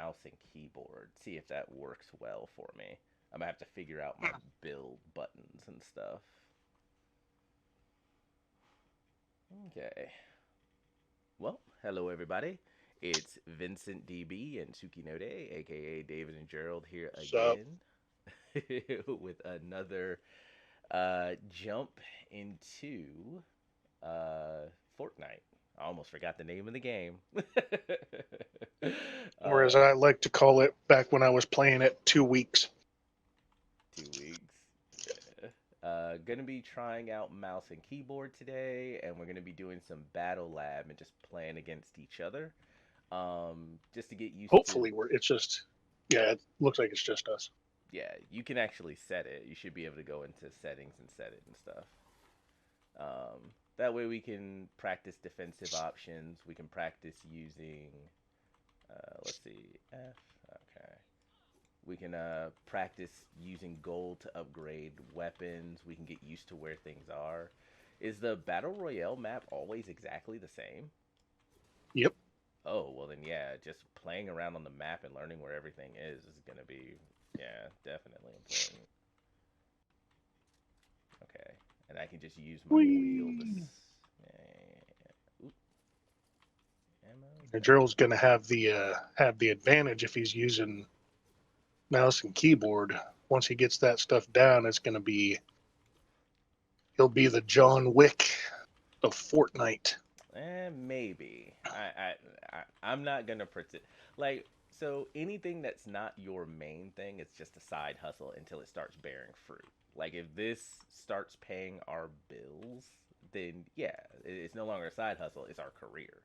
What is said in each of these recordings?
mouse and keyboard. See if that works well for me. I'm gonna have to figure out my build buttons and stuff. Okay. Well, hello everybody. It's VincentDB and Tsukinode, aka David and Gerald, here So, again with another jump into Fortnite. I almost forgot the name of the game. or as uh, I like to call it back when I was playing it, 2 weeks. 2 weeks. Yeah. Gonna be trying out mouse and keyboard today, and we're gonna be doing some battle lab and just playing against each other. Just to get used to. Hopefully, it's just, yeah, it looks like it's just us. Yeah, you can actually set it. You should be able to go into settings and set it and stuff. That way we can practice defensive options. We can practice using, let's see, F. Okay. We can practice using gold to upgrade weapons. We can get used to where things are. Is the Battle Royale map always exactly the same? Yep. Oh, well then yeah, just playing around on the map and learning where everything is going to be, yeah, definitely important. Okay. And I can just use my wheel to Whee! Oop, ammo, And thank Gerald's you. going to have the advantage if he's using mouse and keyboard. Once he gets that stuff down, it's going to be he'll be the John Wick of Fortnite. Maybe. I'm not gonna pretend like so anything that's not your main thing, it's just a side hustle until it starts bearing fruit. Like if this starts paying our bills, then yeah, it's no longer a side hustle, it's our career.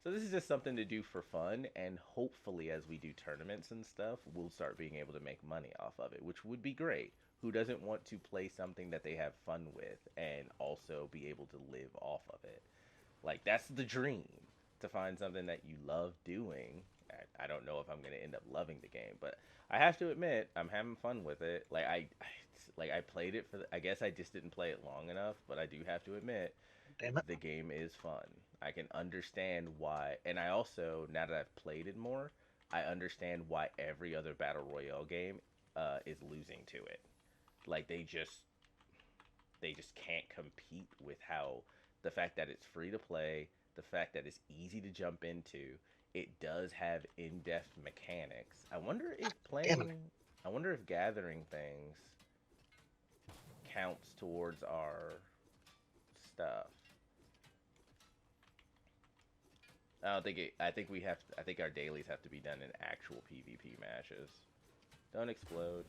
So this is just something to do for fun, and hopefully as we do tournaments and stuff, we'll start being able to make money off of it, which would be great. Who doesn't want to play something that they have fun with and also be able to live off of it? Like that's the dream, to find something that you love doing. I don't know if I'm gonna end up loving the game, but I have to admit I'm having fun with it. I played it for. I guess I just didn't play it long enough, but I do have to admit Damn it. the game is fun. I can understand why, and I also now that I've played it more, I understand why every other battle royale game is losing to it. Like they just can't compete with how the fact that it's free to play, the fact that it's easy to jump into, it does have in-depth mechanics. Damn it. I wonder if gathering things counts towards our stuff. I don't think it. I think we have. I think our dailies have to be done in actual PvP matches. Don't explode.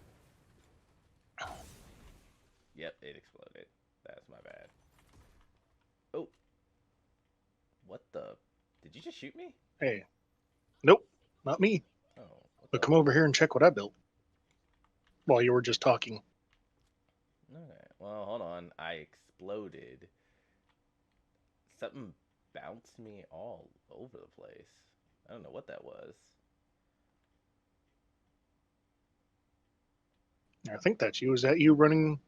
Yep, it exploded. That's my bad. Oh, what the? Did you just shoot me? Hey, nope, not me. Oh, what But the? come over here and check what I built while you were just talking. Okay. Well, hold on. I exploded. Something bounced me all over the place. I don't know what that was. I think that's you. Is that you running?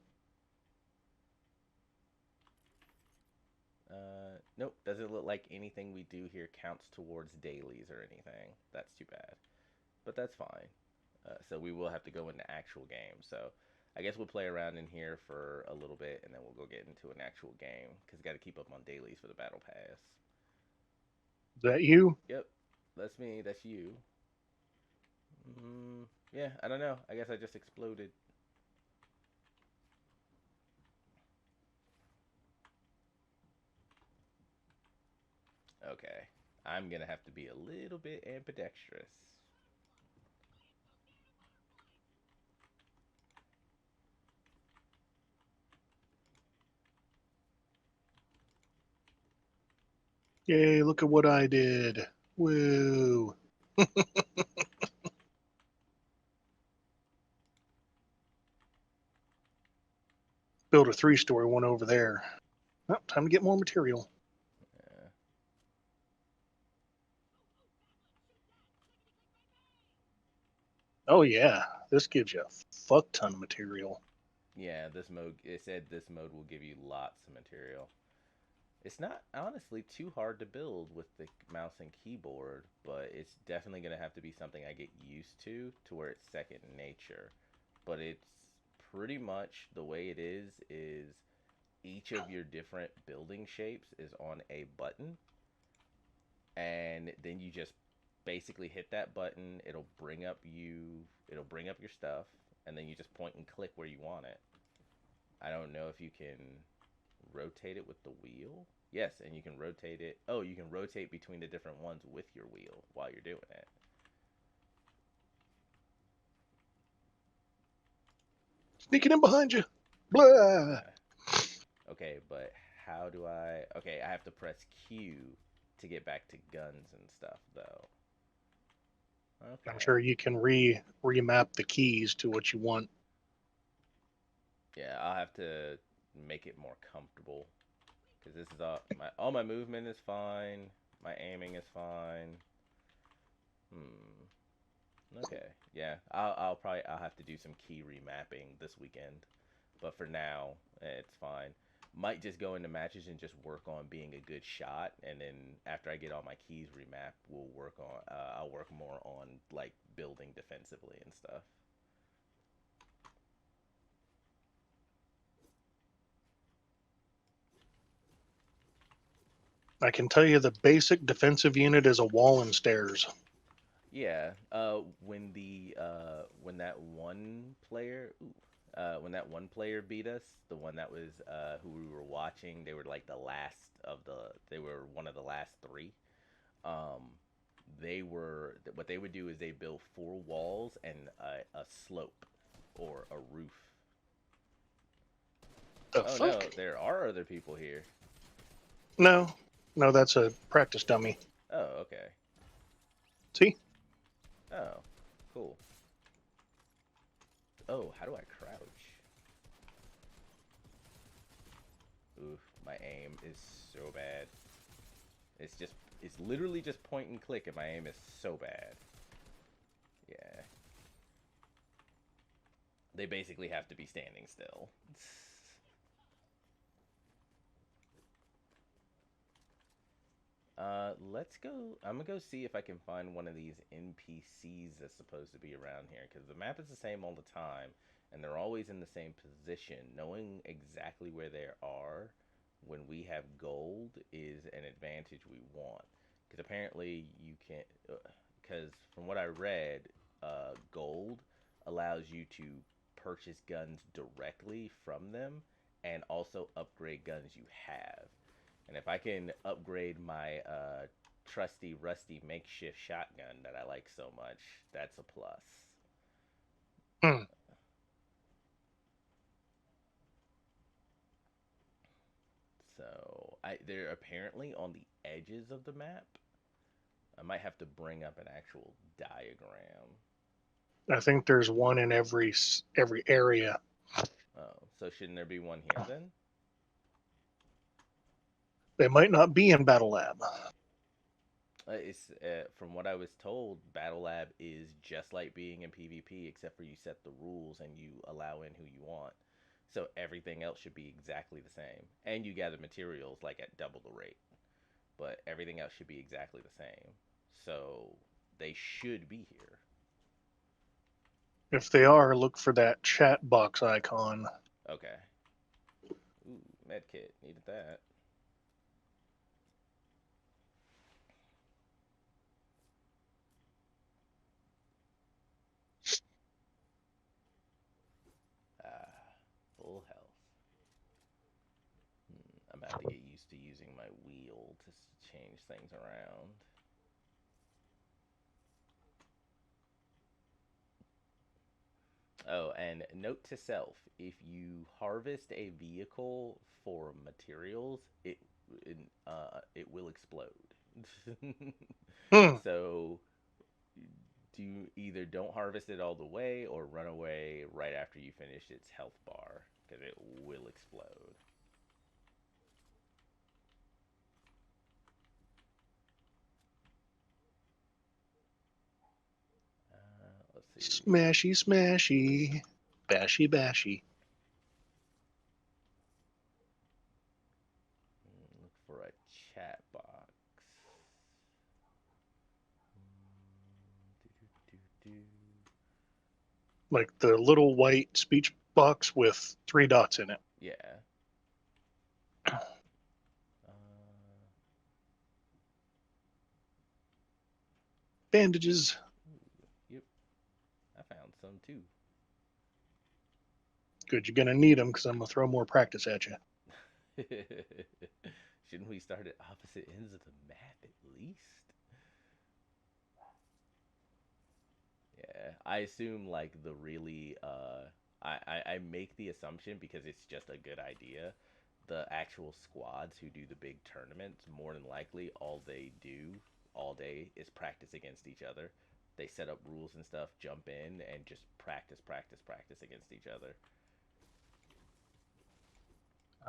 Nope. Doesn't look like anything we do here counts towards dailies or anything. That's too bad. But that's fine. So we will have to go into actual game. So I guess we'll play around in here for a little bit, and then we'll go get into an actual game because got to keep up on dailies for the battle pass. Is that you? Yep, that's me. That's you. Yeah, I don't know. I guess I just exploded. Okay, I'm gonna have to be a little bit ambidextrous. Yay! Look at what I did. Woo! Build a three-story one over there. Oh, time to get more material. Yeah, Oh yeah, this gives you a fuck ton of material. yeah. This mode. It said this mode will give you lots of material. It's not honestly too hard to build with the mouse and keyboard, but it's definitely going to have to be something I get used to where it's second nature. But it's pretty much the way it is each of your different building shapes is on a button, and then you just basically hit that button, it'll bring up your stuff, and then you just point and click where you want it. I don't know if you can rotate it with the wheel. Yes, and you can rotate it. Oh, you can rotate between the different ones with your wheel while you're doing it. Sneaking in behind you. Blah. Uh, okay, but how do I? Okay, I have to press Q to get back to guns and stuff, though. I'm Okay. sure you can remap the keys to what you want. Yeah, I'll have to make it more comfortable because this is all my movement is fine. My aiming is fine. Hmm. Okay. Yeah. I'll have to do some key remapping this weekend. But for now, it's fine. Might just go into matches and just work on being a good shot, and then after I get all my keys remapped, I'll work more on like building defensively and stuff. I can tell you the basic defensive unit is a wall and stairs. Yeah. When that one player, when that one player beat us, the one that was who we were watching, they were like they were one of the last three. Um, what they would do is they build four walls and a slope or a roof. The Oh fuck? no, there are other people here. No, no, that's a practice dummy. Oh, okay. See? Oh, cool. Oh, how do I crouch? Oof, my aim is so bad. It's literally just point and click, and my aim is so bad. Yeah, they basically have to be standing still. Let's go. I'm gonna go see if I can find one of these NPCs that's supposed to be around here because the map is the same all the time, and they're always in the same position. Knowing exactly where they are when we have gold is an advantage we want. Because apparently you can't. Because from what I read, gold allows you to purchase guns directly from them and also upgrade guns you have. And if I can upgrade my trusty, rusty makeshift shotgun that I like so much, that's a plus. Hmm. So they're apparently on the edges of the map. I might have to bring up an actual diagram. I think there's one in every area. Oh, so shouldn't there be one here then? They might not be in Battle Lab. It's from what I was told, Battle Lab is just like being in PvP, except for you set the rules and you allow in who you want. So everything else should be exactly the same, and you gather materials like at double the rate. But everything else should be exactly the same. So they should be here. If they are, look for that chat box icon. Okay. Ooh, medkit. Needed that. Ah, full health. I'm about to get used to using my wheel to change things around. Oh, and note to self: if you harvest a vehicle for materials, it will explode. Hmm. So do either don't harvest it all the way or run away right after you finish its health bar because it will explode. Let's see. Smashy, smashy. Bashy, bashy. for a chat box. Like the little white speech box with 3 dots in it. Yeah. Bandages. Yep. I found some too. Good, you're going to need them because I'm going to throw more practice at you. Shouldn't we start at opposite ends of the map at least? Yeah, I assume like the really I make the assumption because it's just a good idea. The actual squads who do the big tournaments, more than likely all they do all day is practice against each other. They set up rules and stuff, jump in and just practice against each other.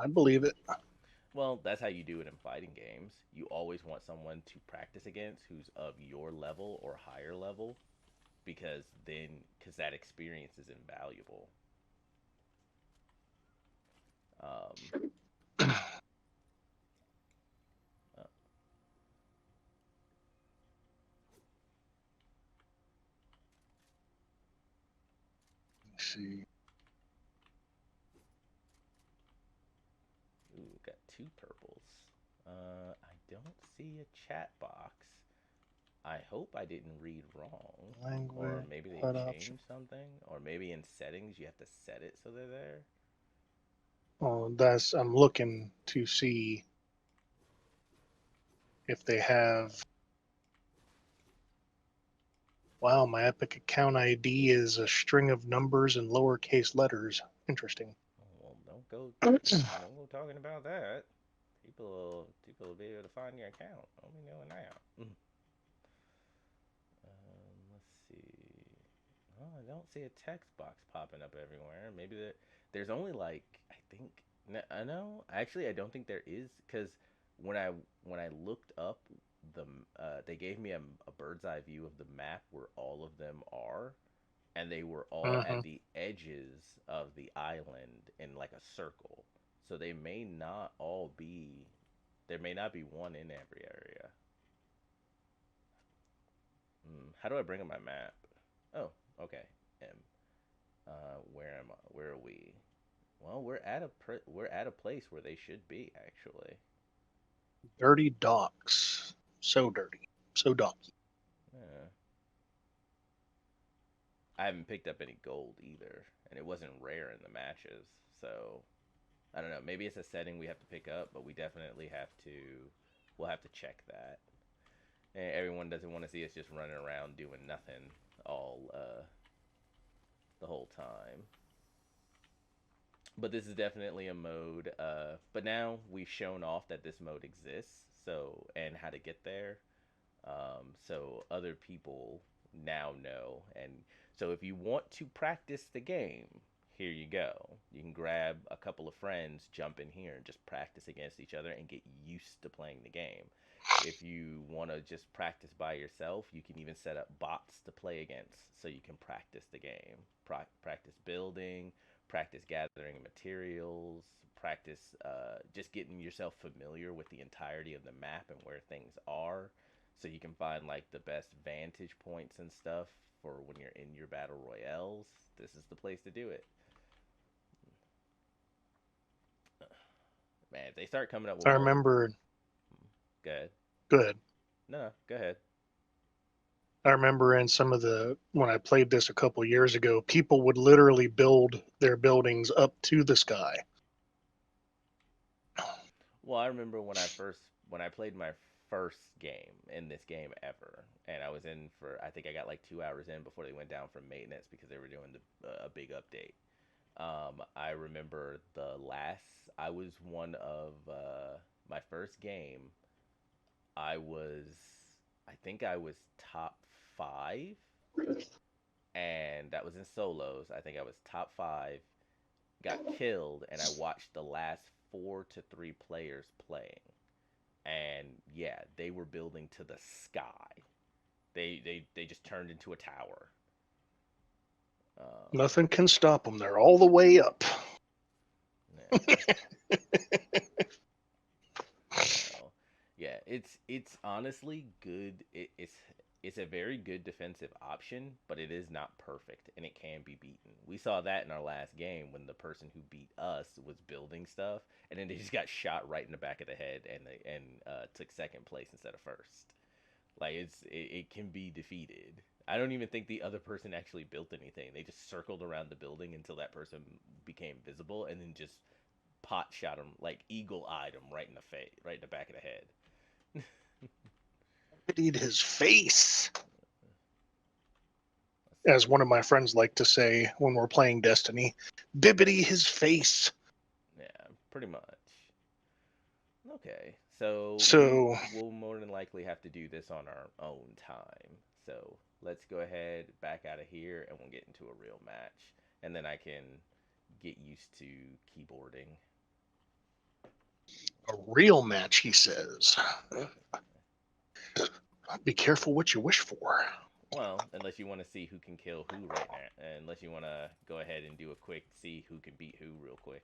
I believe it. Well, that's how you do it in fighting games. You always want someone to practice against who's of your level or higher level because that experience is invaluable. Um, uh, Let's see. ooh, got two purples. I don't see a chat box. I hope I didn't read wrong. Or Language, maybe they HUD option. changed something. Or maybe in settings you have to set it so they're there. Oh, I'm looking to see if they have. Wow, my Epic account ID is a string of numbers and lowercase letters. Interesting. Oh, well, don't go talking about that. People will be able to find your account. Let me know now. Let's see. Oh, I don't see a text box popping up everywhere. There's only like I think I know. Actually, I don't think there is because when I when I looked up the they gave me a bird's eye view of the map where all of them are, and they were all Mm-hmm. at the edges of the island in like a circle. So they may not all be. There may not be one in every area. How do I bring up my map? Oh, okay. M. Where am I? Where are we? Well, we're at a place where they should be actually. Dirty docks. So dirty. So docky. Yeah. I haven't picked up any gold either, and it wasn't rare in the matches. So I don't know. Maybe it's a setting we have to pick up, but we definitely have to. We'll have to check that. And everyone doesn't want to see us just running around doing nothing all the whole time. But this is definitely a mode. But now we've shown off that this mode exists, so and how to get there. So other people now know. And so if you want to practice the game, here you go. You can grab a couple of friends, jump in here, and just practice against each other and get used to playing the game. If you want to just practice by yourself, you can even set up bots to play against so you can practice the game. Practice building, practice gathering materials, practice just getting yourself familiar with the entirety of the map and where things are so you can find like the best vantage points and stuff for when you're in your battle royales. This is the place to do it. Man, if they start coming up with I multiple. remember. Go ahead. Good. No, go ahead. I remember in some of when I played this a couple years ago, people would literally build their buildings up to the sky. Well, I remember when I played my first game in this game ever, and I was in for I think I got like 2 hours in before they went down for maintenance because they were doing a big update. I remember I was one of my first game. I was, I think I was top five, and that was in solos. I think I was top five, got killed, and I watched the last 4 to 3 players playing. And yeah, they were building to the sky. They just turned into a tower. Um, Nothing can stop them. They're all the way up. yeah. it's honestly good. It's a very good defensive option, but it is not perfect, and it can be beaten. We saw that in our last game when the person who beat us was building stuff, and then they just got shot right in the back of the head, and took second place instead of first. Like it can be defeated. I don't even think the other person actually built anything. They just circled around the building until that person became visible, and then just pot shot him, like eagle eyed him right in the face, right in the back of the head. Pitied his face, as one of my friends like to say when we're playing Destiny. Bibbity his face. Yeah, pretty much. Okay, so So we'll more than likely have to do this on our own time. So let's go ahead, back out of here, and we'll get into a real match, and then I can get used to keyboarding. a real match, he says. Be careful what you wish for. Well, unless you want to see who can kill who right now, unless you want to go ahead and do a quick see who can beat who real quick.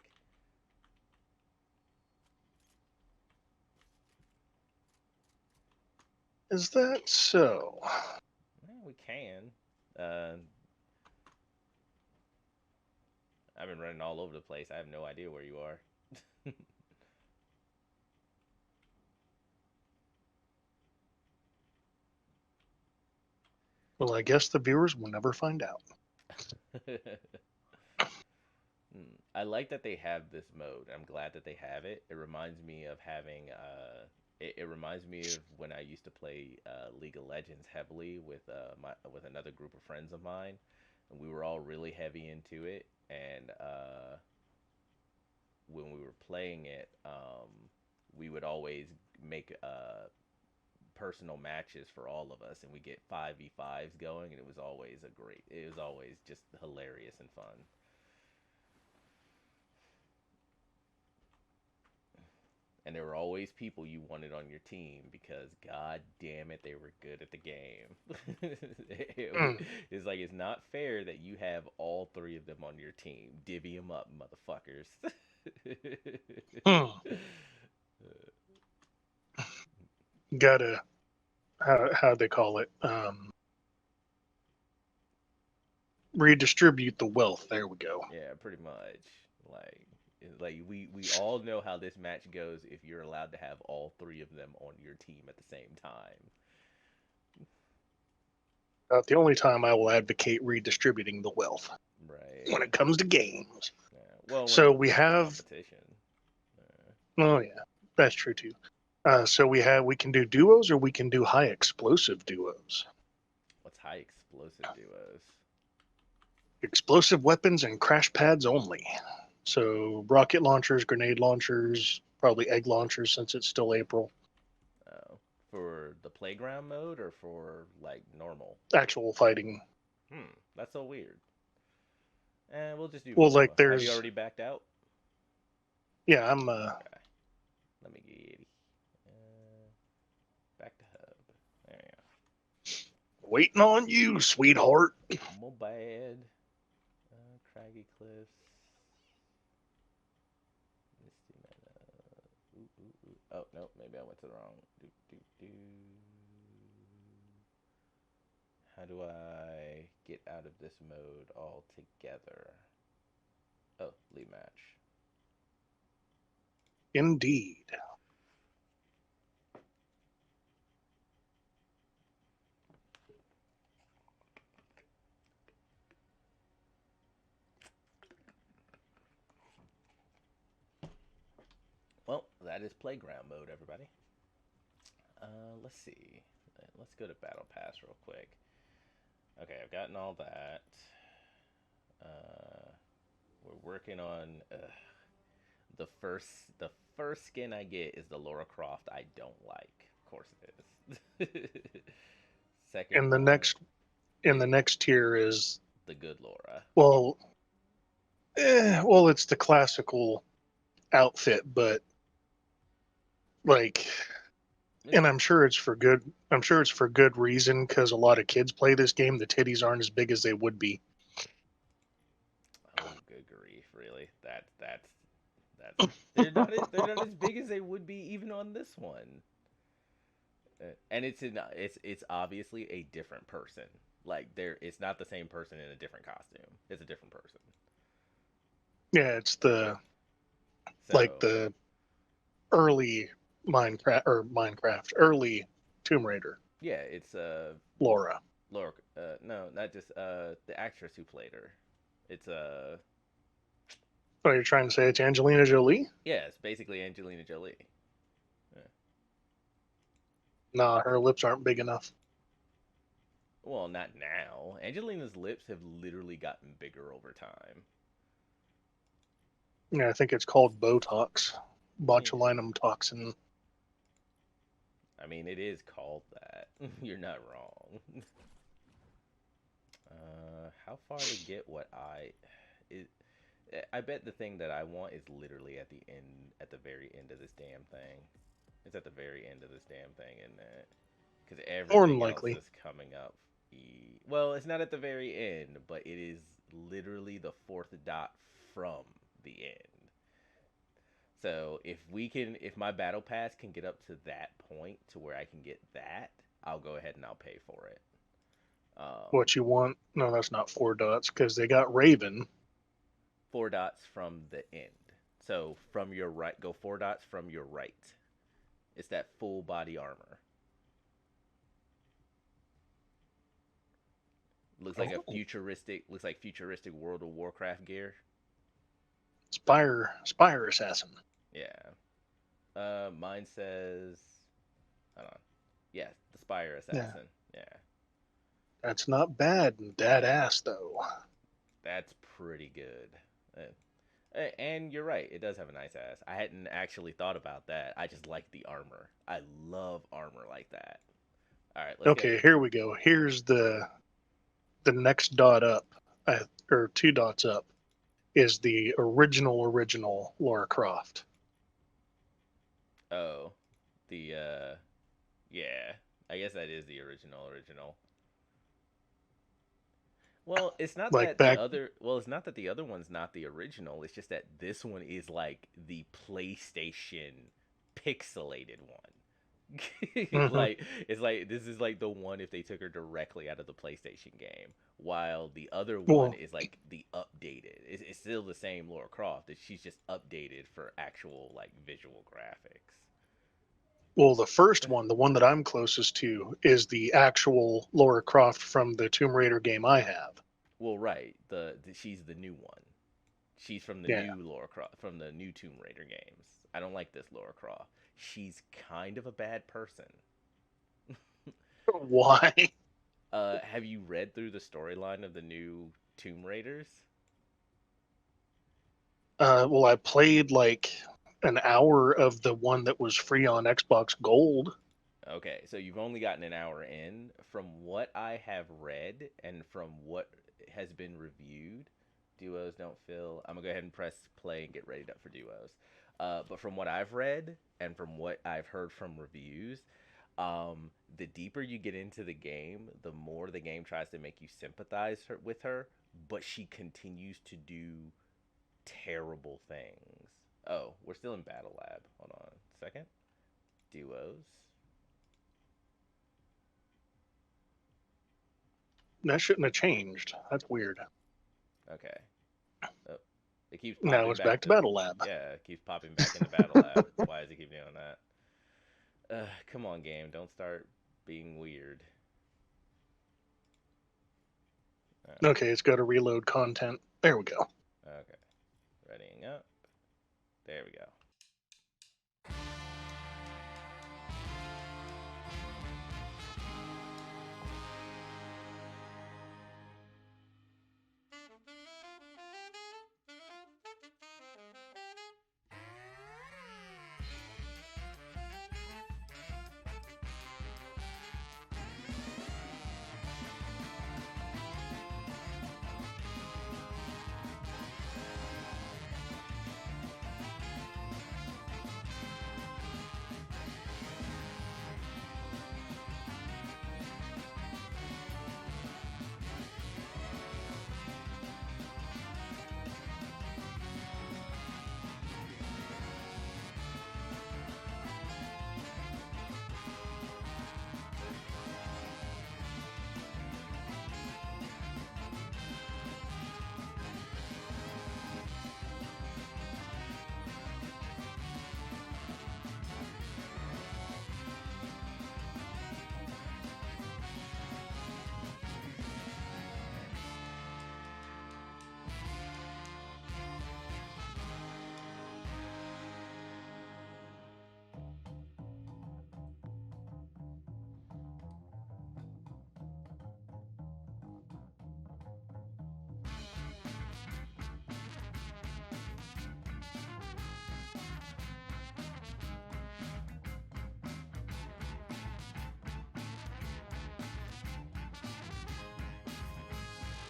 Is that so? Yeah, we can. Uh, I've been running all over the place. I have no idea where you are. Well, I guess the viewers will never find out. I like that they have this mode. I'm glad that they have it. It reminds me of having it reminds me of when I used to play League of Legends heavily with another group of friends of mine, and we were all really heavy into it. And when we were playing it, we would always make personal matches for all of us, and we get 5v5s going, and it was always just hilarious and fun. And there were always people you wanted on your team because god damn it, they were good at the game. Mm. It's like it's not fair that you have all three of them on your team. Divvy them up, motherfuckers. Hmm. Gotta, how they call it, redistribute the wealth. There we go. Yeah, pretty much. Like, we all know how this match goes if you're allowed to have all three of them on your team at the same time. About the only time I will advocate redistributing the wealth when Right. it comes to games. Yeah. Well, when So it we comes to have, competition. oh yeah, that's true too. So we can do duos or we can do high explosive duos. What's high explosive duos? Explosive weapons and crash pads only. So rocket launchers, grenade launchers, probably egg launchers since it's still April. For the playground mode or for like normal? Actual fighting. That's so weird. And we'll just do Well, like vanilla. Have you there's, already backed out? yeah, I'm Okay. Let me get back to hub. There you waiting on you, sweetheart. go. My bad. Craggy Cliffs. Misty Meadow. Ooh, ooh, ooh. Oh, no, maybe I went to the wrong. Do, do, do. How do I get out of this mode altogether? Oh, lead match. Indeed. Well, that is playground mode, everybody. Let's see. Let's go to Battle Pass real quick. Okay, I've gotten all that. Uh, we're working on the first the first skin I get is the Laura Croft I don't like. Of course it is. Second And the one next in the is next tier is, the good Laura. well, well, it's the classical outfit, but like, It's, and I'm sure it's for good reason because a lot of kids play this game. The titties aren't as big as they would be. oh, good grief! Really? That's they're not as big as they would be even on this one. And it's obviously a different person. Like it's not the same person in a different costume. It's a different person. Yeah, it's the like So the early early Tomb Raider, yeah, it's Laura. Laura. No, not just the actress who played her. It's Oh, you're trying to say it's Angelina Jolie? yeah, it's basically Angelina Jolie. Yeah. Nah, her lips aren't big enough. Well, not now. Angelina's lips have literally gotten bigger over time. Yeah, I think it's called Botox, Yeah. botulinum toxin. I mean, it is called that. You're not wrong. How far to get what it, I bet the thing that I want is literally at the end, at the very end of this damn thing. It's at the very end of this damn thing, isn't it? Because More than everything else likely. is coming up. Well, it's not at the very end, but it is literally the fourth dot from the end. So if my battle pass can get up to that point to where I can get that, I'll go ahead and I'll pay for it. Um, What you want? No, that's not 4 dots because they got Raven. 4 dots from the end. So from your right, go 4 dots from your right. It's that full body armor. Oh, Looks like futuristic World of Warcraft gear. Spire Assassin. Yeah. Mine says, hold on. Yeah, the Spire Yeah, Assassin. Yeah, that's not bad and dead ass though. that's pretty good. And you're right, it does have a nice ass. I hadn't actually thought about that. I just like the armor. I love armor like that. All right, let's get. Okay, here we go. Here's the next dot up, or 2 dots up, is the original Laura Croft. Oh, the yeah. I guess that is the original. Well, it's not Like that the back, other. Well, it's not that the other one's not the original. It's just that this one is like the PlayStation pixelated one. hmm Like it's like this is like the one if they took her directly out of the PlayStation game, while the other one well, is like the updated. It's still the same Laura Croft. She's just updated for actual like visual graphics. well, the first one, the one that I'm closest to, is the actual Laura Croft from the Tomb Raider game I have. Well, right. She's the new one. She's from the Yeah. new Laura Croft from the new Tomb Raider games. I don't like this Laura Croft. She's kind of a bad person. Why? Have you read through the storyline of the new Tomb Raiders? Well, I played like an hour of the one that was free on Xbox Gold. Okay, so you've only gotten an hour in. From what I have read and from what has been reviewed, duos don't feel. I'm gonna go ahead and press play and get ready for duos. But from what I've read and from what I've heard from reviews, the deeper you get into the game, the more the game tries to make you sympathize with her, but she continues to do terrible things. Oh, we're still in Battle Lab. Hold on a second. Duos. That shouldn't have changed. That's weird. Okay. Oh, it keeps Now popping it's back back to to. Battle Lab. Yeah, it keeps popping back into Battle Lab. Why does it keep doing that? Come on, game. Don't start being weird. Alright. Okay, it's got to reload content. There we go. Okay. Readying up. There we go.